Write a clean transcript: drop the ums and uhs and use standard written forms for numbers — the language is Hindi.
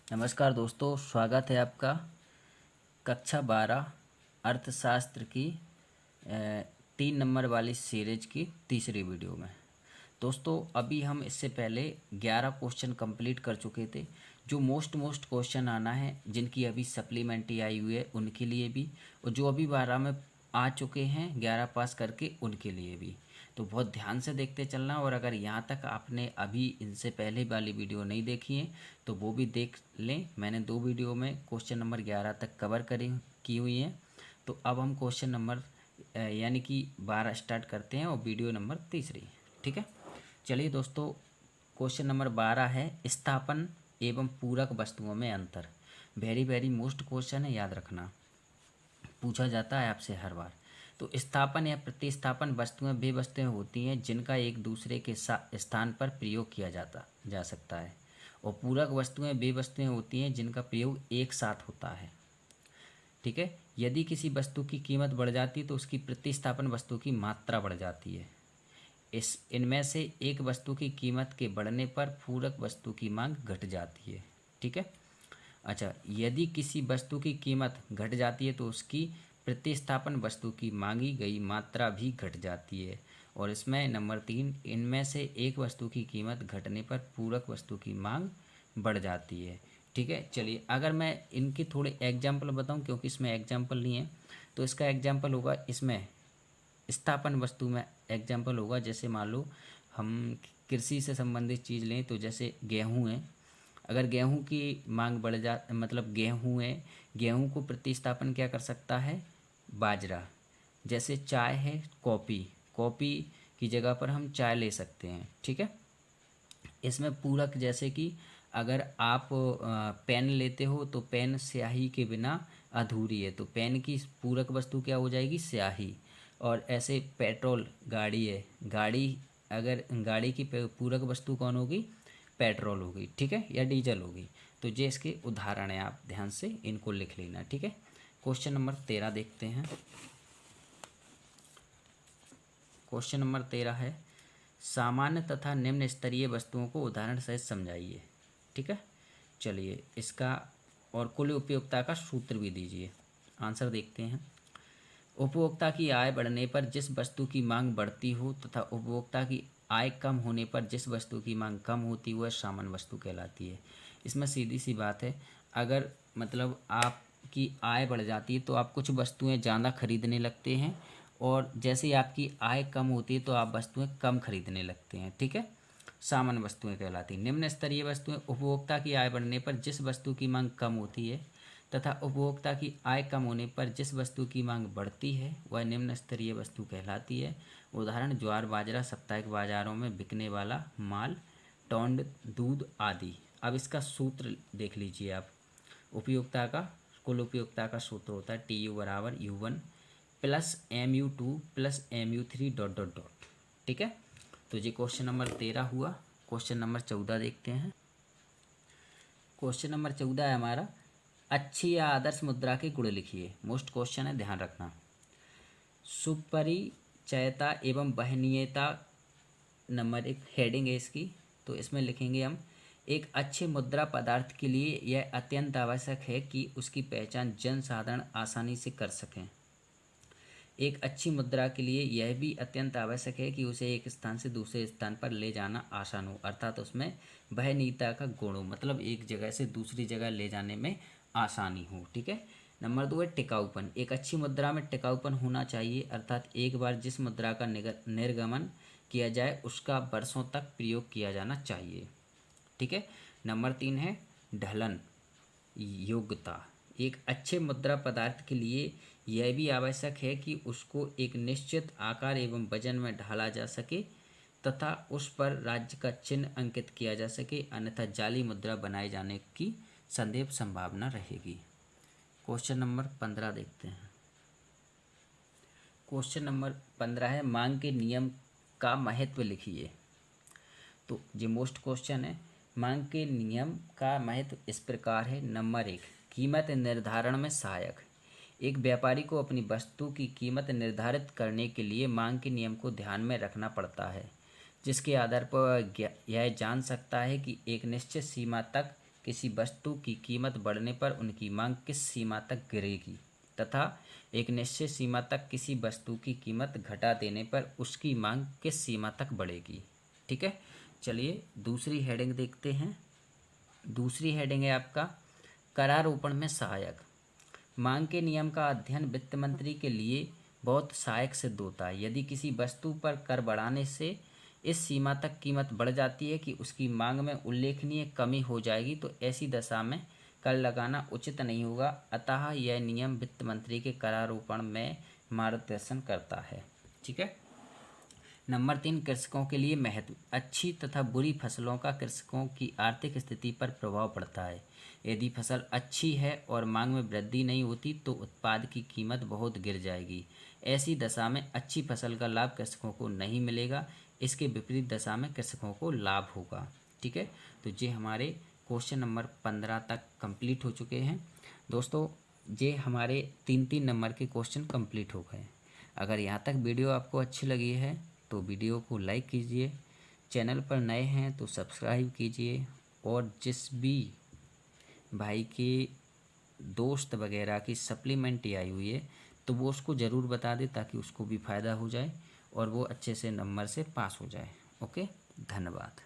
नमस्कार दोस्तों, स्वागत है आपका कक्षा 12 अर्थशास्त्र की 3 नंबर वाली सीरीज की तीसरी वीडियो में। दोस्तों, अभी हम इससे पहले 11 क्वेश्चन कंप्लीट कर चुके थे। जो मोस्ट क्वेश्चन आना है, जिनकी अभी सप्लीमेंट्री आई हुई है उनके लिए भी, और जो अभी 12 में आ चुके हैं 11 पास करके उनके लिए भी। तो बहुत ध्यान से देखते चलना, और अगर यहाँ तक आपने अभी इनसे पहले वाली वीडियो नहीं देखी है तो वो भी देख लें। मैंने 2 वीडियो में क्वेश्चन नंबर 11 तक कवर की हुई हैं। तो अब हम क्वेश्चन नंबर यानी कि 12 स्टार्ट करते हैं, और वीडियो नंबर तीसरी। ठीक है, चलिए दोस्तों, क्वेश्चन नंबर 12 है स्थापन एवं पूरक वस्तुओं में अंतर। वेरी वेरी मोस्ट क्वेश्चन है, याद रखना, पूछा जाता है आपसे हर बार। तो स्थापन या प्रतिस्थापन वस्तुएं वे वस्तुएं होती हैं जिनका एक दूसरे के स्थान पर प्रयोग किया जा सकता है, और पूरक वस्तुएं वे वस्तुएं होती हैं जिनका प्रयोग एक साथ होता है। ठीक है, यदि किसी वस्तु की कीमत बढ़ जाती है तो उसकी प्रतिस्थापन वस्तु की मात्रा बढ़ जाती है। इनमें से एक वस्तु की कीमत के बढ़ने पर पूरक वस्तु की मांग घट जाती है। ठीक है, अच्छा, यदि किसी वस्तु की कीमत घट जाती है तो उसकी प्रतिस्थापन वस्तु की मांगी गई मात्रा भी घट जाती है। और इसमें नंबर 3, इनमें से एक वस्तु की कीमत घटने पर पूरक वस्तु की मांग बढ़ जाती है। ठीक है, चलिए, अगर मैं इनके थोड़े एग्जाम्पल बताऊं, क्योंकि इसमें एग्जाम्पल नहीं है, तो इसका एग्जाम्पल होगा, इसमें स्थापन वस्तु में एग्जाम्पल होगा, जैसे मान लो हम कृषि से संबंधित चीज़ लें, तो जैसे गेहूँ है। अगर गेहूं की मांग बढ़ जा मतलब गेहूं है, गेहूं को प्रतिस्थापन क्या कर सकता है? बाजरा। जैसे चाय है, कॉफ़ी, कॉफ़ी की जगह पर हम चाय ले सकते हैं। ठीक है, इसमें पूरक, जैसे कि अगर आप पेन लेते हो तो पेन स्याही के बिना अधूरी है, तो पेन की पूरक वस्तु क्या हो जाएगी? स्याही। और ऐसे पेट्रोल, गाड़ी है, गाड़ी, अगर गाड़ी की पूरक वस्तु कौन होगी? पेट्रोल होगी। ठीक है, या डीजल होगी। तो ये इसके उदाहरण हैं, आप ध्यान से इनको लिख लेना। ठीक है, क्वेश्चन नंबर 13 देखते हैं। क्वेश्चन नंबर 13 है सामान्य तथा निम्न स्तरीय वस्तुओं को उदाहरण सहित समझाइए। ठीक है, चलिए, इसका और कुल उपयोगिता का सूत्र भी दीजिए। आंसर देखते हैं। उपभोक्ता की आय बढ़ने पर जिस वस्तु की मांग बढ़ती हो तथा उपभोक्ता की आय कम होने पर जिस वस्तु की मांग कम होती है वह सामान्य वस्तु कहलाती है। इसमें सीधी सी बात है, अगर मतलब आपकी आय बढ़ जाती है तो आप कुछ वस्तुएं ज़्यादा खरीदने लगते हैं, और जैसे ही आपकी आय कम होती है तो आप वस्तुएं कम खरीदने लगते हैं। ठीक है, सामान्य वस्तुएं कहलाती हैं। निम्न स्तरीय वस्तुएं उपभोक्ता की आय बढ़ने पर जिस वस्तु की मांग कम होती है तथा उपभोक्ता की आय कम होने पर जिस वस्तु की मांग बढ़ती है वह निम्न स्तरीय वस्तु कहलाती है। उदाहरण ज्वार, बाजरा, साप्ताहिक बाजारों में बिकने वाला माल, टोंड, दूध आदि। अब इसका सूत्र देख लीजिए आप। उपयोगिता का, कुल उपयोगिता का सूत्र होता है TU बराबर U1 plus MU2 plus MU3 dot dot dot. ठीक है, तो ये क्वेश्चन नंबर 13 हुआ। क्वेश्चन नंबर 14 देखते हैं। क्वेश्चन नंबर 14 है हमारा, अच्छी या आदर्श मुद्रा के गुण लिखिए। मोस्ट क्वेश्चन है, ध्यान रखना। सुपरिचयता एवं वहनीयता नंबर 1 हेडिंग है इसकी। तो इसमें लिखेंगे हम, एक अच्छे मुद्रा पदार्थ के लिए यह अत्यंत आवश्यक है कि उसकी पहचान जन साधारण आसानी से कर सकें। एक अच्छी मुद्रा के लिए यह भी अत्यंत आवश्यक है कि उसे एक स्थान से दूसरे स्थान पर ले जाना आसान हो, अर्थात उसमें वहनीयता का गुण हो, मतलब एक जगह से दूसरी जगह ले जाने में आसानी हो। ठीक है, नंबर 2 है टिकाऊपन। एक अच्छी मुद्रा में टिकाऊपन होना चाहिए, अर्थात एक बार जिस मुद्रा का निर्गमन किया जाए उसका वर्षों तक प्रयोग किया जाना चाहिए। ठीक है, नंबर 3 है ढलन योग्यता। एक अच्छे मुद्रा पदार्थ के लिए यह भी आवश्यक है कि उसको एक निश्चित आकार एवं वजन में ढाला जा सके तथा उस पर राज्य का चिन्ह अंकित किया जा सके, अन्यथा जाली मुद्रा बनाए जाने की संदेह संभावना रहेगी। क्वेश्चन नंबर 15 देखते हैं। क्वेश्चन नंबर 15 है मांग के नियम का महत्व लिखिए। तो ये मोस्ट क्वेश्चन है। मांग के नियम का महत्व इस प्रकार है। नंबर 1, कीमत निर्धारण में सहायक। एक व्यापारी को अपनी वस्तु की कीमत निर्धारित करने के लिए मांग के नियम को ध्यान में रखना पड़ता है, जिसके आधार पर यह जान सकता है कि एक निश्चित सीमा तक किसी वस्तु की कीमत बढ़ने पर उनकी मांग किस सीमा तक गिरेगी, तथा एक निश्चित सीमा तक किसी वस्तु की कीमत घटा देने पर उसकी मांग किस सीमा तक बढ़ेगी। ठीक है, चलिए दूसरी हेडिंग देखते हैं। दूसरी हेडिंग है आपका करारोपण में सहायक। मांग के नियम का अध्ययन वित्त मंत्री के लिए बहुत सहायक सिद्ध होता है। यदि किसी वस्तु पर कर बढ़ाने से इस सीमा तक कीमत बढ़ जाती है कि उसकी मांग में उल्लेखनीय कमी हो जाएगी तो ऐसी दशा में कर लगाना उचित नहीं होगा। अतः यह नियम वित्त मंत्री के करारोपण में मार्गदर्शन करता है। ठीक है। नंबर 3, कृषकों के लिए महत्व। अच्छी तथा बुरी फसलों का कृषकों की आर्थिक स्थिति पर प्रभाव पड़ता है। यदि फसल अच्छी है और मांग में वृद्धि नहीं होती तो उत्पाद की कीमत बहुत गिर जाएगी। ऐसी दशा में अच्छी फसल का लाभ कृषकों को नहीं मिलेगा। इसके विपरीत दशा में कृषकों को लाभ होगा। ठीक है, तो ये हमारे क्वेश्चन नंबर 15 तक कंप्लीट हो चुके हैं। दोस्तों, ये हमारे 3-3 नंबर के क्वेश्चन कंप्लीट हो गए। अगर यहाँ तक वीडियो आपको अच्छी लगी है तो वीडियो को लाइक कीजिए, चैनल पर नए हैं तो सब्सक्राइब कीजिए, और जिस भी भाई के दोस्त वगैरह की सप्लीमेंट्री आई हुई है तो वो उसको ज़रूर बता दे ताकि उसको भी फ़ायदा हो जाए और वो अच्छे से नंबर से पास हो जाए। ओके, धन्यवाद।